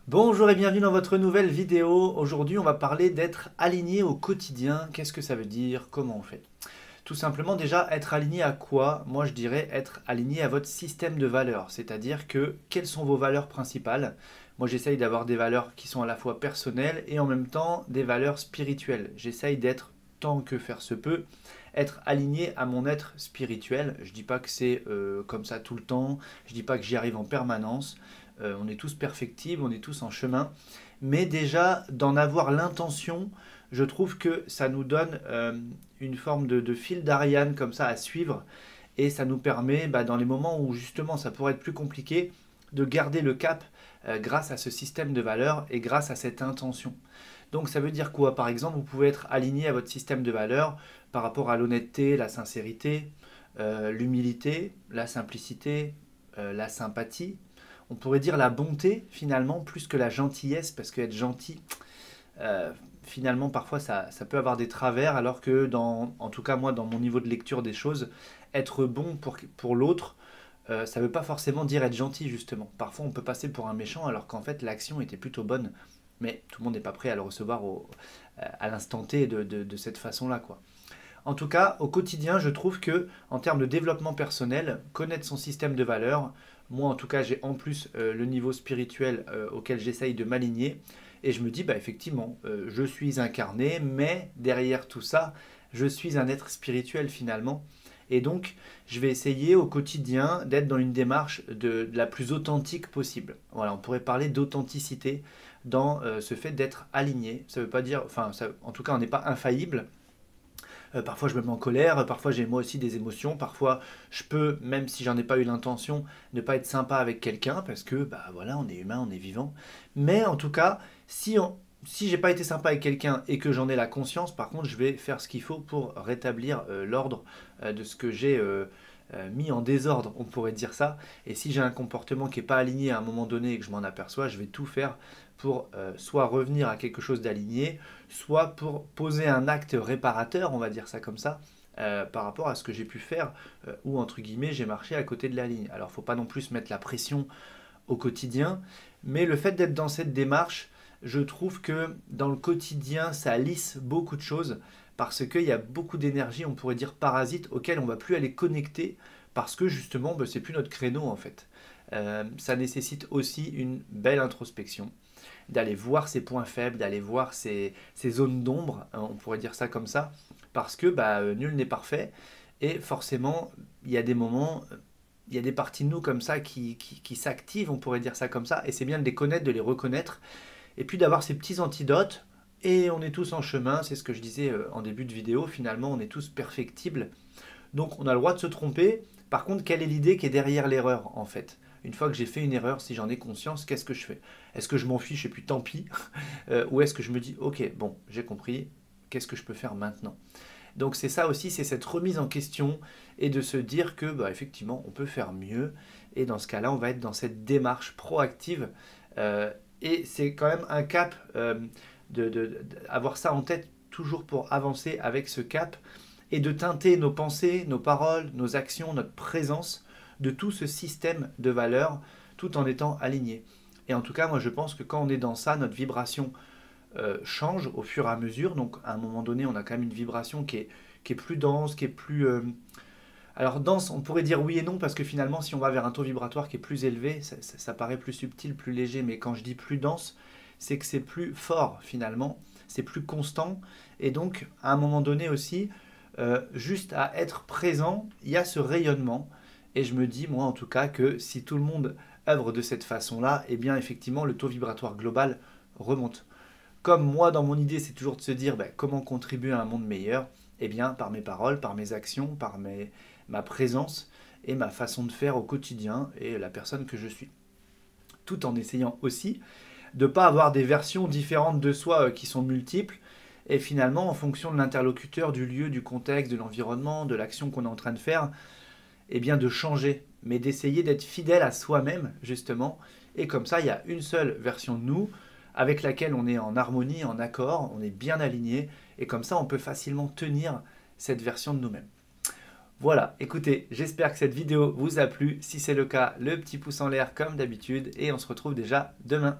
Bonjour et bienvenue dans votre nouvelle vidéo. Aujourd'hui, on va parler d'être aligné au quotidien. Qu'est-ce que ça veut dire? Comment on fait? Tout simplement, déjà, être aligné à quoi? Moi, je dirais être aligné à votre système de valeurs. C'est-à-dire que quelles sont vos valeurs principales? Moi, j'essaye d'avoir des valeurs qui sont à la fois personnelles et en même temps des valeurs spirituelles. J'essaye d'être, tant que faire se peut, être aligné à mon être spirituel. Je dis pas que c'est comme ça tout le temps. Je dis pas que j'y arrive en permanence. On est tous perfectibles, on est tous en chemin. Mais déjà, d'en avoir l'intention, je trouve que ça nous donne une forme de fil d'Ariane comme ça à suivre. Et ça nous permet, dans les moments où justement ça pourrait être plus compliqué, de garder le cap grâce à ce système de valeurs et grâce à cette intention. Donc ça veut dire quoi? Par exemple, vous pouvez être aligné à votre système de valeurs par rapport à l'honnêteté, la sincérité, l'humilité, la simplicité, la sympathie. On pourrait dire la bonté finalement plus que la gentillesse parce qu'être gentil, euh, finalement parfois ça peut avoir des travers alors que en tout cas moi dans mon niveau de lecture des choses, être bon pour l'autre, ça ne veut pas forcément dire être gentil justement. Parfois on peut passer pour un méchant alors qu'en fait l'action était plutôt bonne. Mais tout le monde n'est pas prêt à le recevoir à l'instant T de cette façon-là, quoi. En tout cas, au quotidien, je trouve que en termes de développement personnel, connaître son système de valeurs, moi en tout cas, j'ai en plus le niveau spirituel auquel j'essaye de m'aligner. Et je me dis, effectivement, je suis incarné, mais derrière tout ça, je suis un être spirituel finalement. Et donc, je vais essayer au quotidien d'être dans une démarche de la plus authentique possible. Voilà, on pourrait parler d'authenticité dans ce fait d'être aligné. Ça veut pas dire, enfin, en tout cas, on n'est pas infaillible. Parfois je me mets en colère, parfois j'ai moi aussi des émotions, parfois je peux, même si j'en ai pas eu l'intention, ne pas être sympa avec quelqu'un parce que voilà, on est humain, on est vivant. Mais en tout cas, si j'ai pas été sympa avec quelqu'un et que j'en ai la conscience, par contre, je vais faire ce qu'il faut pour rétablir l'ordre de ce que j'ai mis en désordre, on pourrait dire ça. Et si j'ai un comportement qui n'est pas aligné à un moment donné et que je m'en aperçois, je vais tout faire pour soit revenir à quelque chose d'aligné, soit pour poser un acte réparateur, on va dire ça comme ça, par rapport à ce que j'ai pu faire, ou entre guillemets j'ai marché à côté de la ligne. Alors faut pas non plus mettre la pression au quotidien, mais le fait d'être dans cette démarche, je trouve que dans le quotidien ça lisse beaucoup de choses, parce qu'il y a beaucoup d'énergie, on pourrait dire parasite, auquel on va plus aller connecter, parce que justement c'est plus notre créneau en fait. Ça nécessite aussi une belle introspection, d'aller voir ses points faibles, d'aller voir ses zones d'ombre, hein, on pourrait dire ça comme ça, parce que nul n'est parfait, et forcément, il y a des moments, il y a des parties de nous comme ça qui s'activent, on pourrait dire ça comme ça, et c'est bien de les connaître, de les reconnaître, et puis d'avoir ces petits antidotes, et on est tous en chemin, c'est ce que je disais en début de vidéo, finalement on est tous perfectibles, donc on a le droit de se tromper. Par contre, quelle est l'idée qui est derrière l'erreur en fait? Une fois que j'ai fait une erreur, si j'en ai conscience, qu'est-ce que je fais? Est-ce que je m'en fiche et puis tant pis? Ou est-ce que je me dis, ok, bon, j'ai compris, qu'est-ce que je peux faire maintenant? Donc c'est ça aussi, c'est cette remise en question et de se dire que effectivement, on peut faire mieux. Et dans ce cas-là, on va être dans cette démarche proactive. Et c'est quand même un cap avoir ça en tête toujours pour avancer avec ce cap et de teinter nos pensées, nos paroles, nos actions, notre présence de tout ce système de valeurs tout en étant aligné. Et en tout cas, moi je pense que quand on est dans ça, notre vibration change au fur et à mesure. Donc à un moment donné, on a quand même une vibration qui est plus dense, qui est plus... Alors dense, on pourrait dire oui et non, parce que finalement, si on va vers un taux vibratoire qui est plus élevé, ça paraît plus subtil, plus léger. Mais quand je dis plus dense, c'est que c'est plus fort finalement, c'est plus constant. Et donc, à un moment donné aussi, juste à être présent, il y a ce rayonnement. Et je me dis, moi en tout cas, que si tout le monde œuvre de cette façon-là, eh bien effectivement, le taux vibratoire global remonte. Comme moi, dans mon idée, c'est toujours de se dire comment contribuer à un monde meilleur, eh bien par mes paroles, par mes actions, ma présence et ma façon de faire au quotidien et la personne que je suis. Tout en essayant aussi de ne pas avoir des versions différentes de soi qui sont multiples, et finalement, en fonction de l'interlocuteur, du lieu, du contexte, de l'environnement, de l'action qu'on est en train de faire, eh bien de changer, mais d'essayer d'être fidèle à soi-même, justement. Et comme ça, il y a une seule version de nous avec laquelle on est en harmonie, en accord, on est bien aligné, et comme ça, on peut facilement tenir cette version de nous-mêmes. Voilà, écoutez, j'espère que cette vidéo vous a plu. Si c'est le cas, le petit pouce en l'air comme d'habitude, et on se retrouve déjà demain.